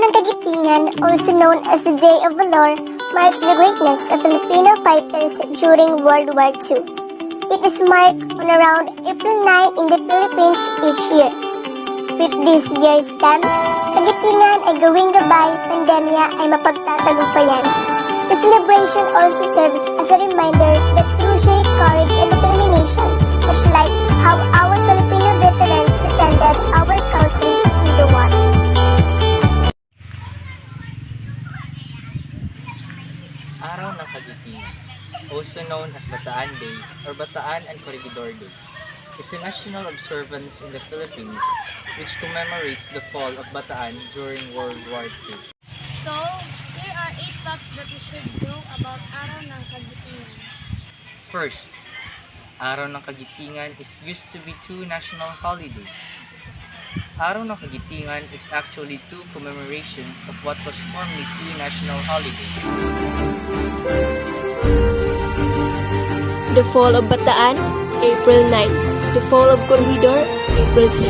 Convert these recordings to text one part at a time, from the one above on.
ng Kagitingan, also known as the Day of Valor, marks the greatness of Filipino fighters during World War II. It is marked on around April 9 in the Philippines each year. With this year's theme, Kagitingan ay gawing gabay, pandemya ay mapagtatagumpayan. The celebration also serves as a reminder that through sheer courage and determination, much like how our Filipino veterans defended our country in the war. Araw ng Kagitingan, also known as Bataan Day or Bataan and Corregidor Day, is a national observance in the Philippines which commemorates the fall of Bataan during World War II. So, here are 8 facts that you should know about Araw ng Kagitingan. First, Araw ng Kagitingan is used to be 2 national holidays. Araw ng Kagitingan is actually 2 commemorations of what was formerly 2 national holidays. The fall of Bataan, April 9. The fall of Corregidor, April 6.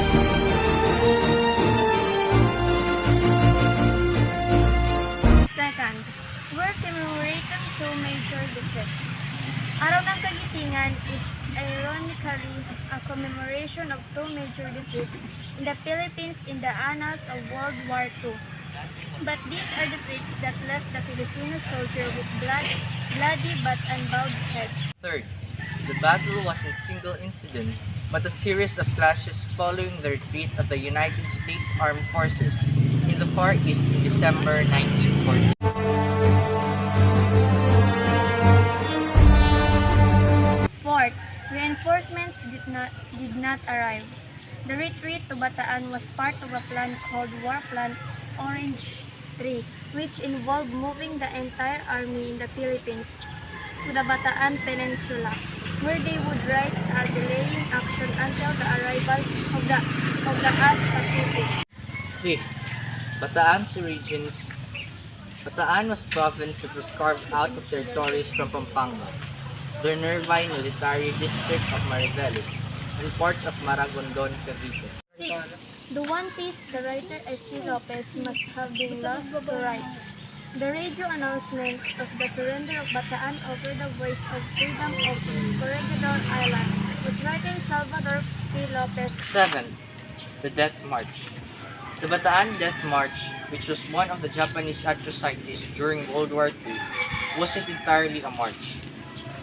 Second, we're commemorating 2 major defeats. Araw ng Kagitingan is ironically a commemoration of 2 major defeats in the Philippines in the annals of World War II. But these are defeats that left the Filipino soldier with bloody but unbowed heads. Third, the battle wasn't a single incident, but a series of clashes following the retreat of the United States Armed Forces in the Far East in December 1940. Fourth, reinforcements did not arrive. The retreat to Bataan was part of a plan called War Plan Orange 3, which involved moving the entire army in the Philippines to the Bataan Peninsula, where they would write a delaying action until the arrival of the Pacific. Fifth, Bataan's origins. Bataan was a province that was carved out of territories from Pampanga, the nearby military district of Mariveles, and parts of Maragondon, Cavite. 6. The one piece the writer S.P. Lopez must have been loved to write. The radio announcement of the surrender of Bataan over the voice of freedom of Corregidor Island was written Salvador P. Lopez. 7. The Death March. The Bataan Death March, which was one of the Japanese atrocities during World War II, wasn't entirely a march.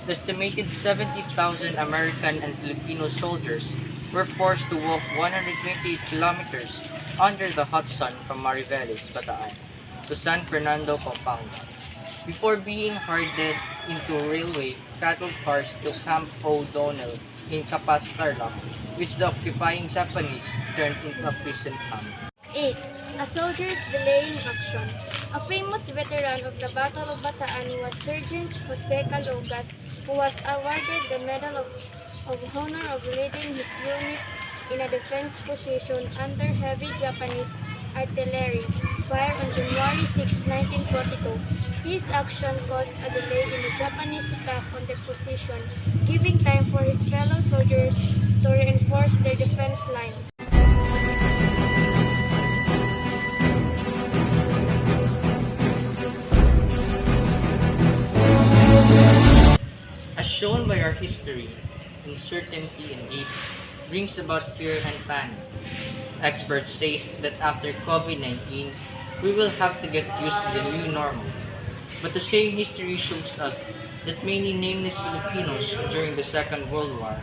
The estimated 70,000 American and Filipino soldiers were forced to walk 128 kilometers under the hot sun from Mariveles, Bataan, to San Fernando, Pampanga, before being herded into railway cattle cars to Camp O'Donnell in Capas, Tarlac, which the occupying Japanese turned into a prison camp. 8. A soldier's delaying action. A famous veteran of the Battle of Bataan was Sergeant Jose Calogas, who was awarded the Medal of Honor of leading his unit in a defense position under heavy Japanese artillery fire on January 6, 1942. His action caused a delay in the Japanese attack on the position, giving time for his fellow soldiers to reinforce their defense line. As shown by our history, uncertainty indeed brings about fear and panic. Experts say that after COVID-19, we will have to get used to the new normal. But the same history shows us that many nameless Filipinos during the Second World War,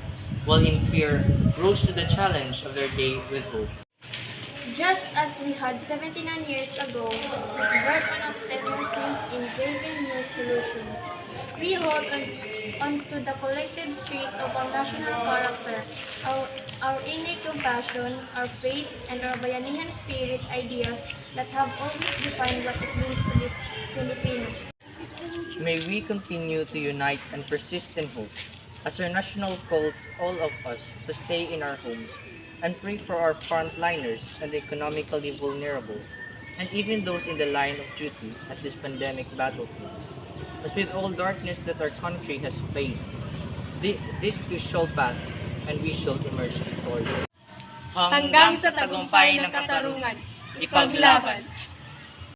while in fear, rose to the challenge of their day with hope. Just as we had 79 years ago, with work on optimism in braving new solutions, we hold on to the collective spirit of our national character, our innate compassion, our faith, and our bayanihan spirit ideas that have always defined what it means to be Filipino. May we continue to unite and persist in hope, as our national calls all of us to stay in our homes and pray for our frontliners and the economically vulnerable, and even those in the line of duty at this pandemic battlefield. As with all darkness that our country has faced, this too shall pass, and we shall emerge victorious. Hanggang sa tagumpay ng katarungan, ipaglaban!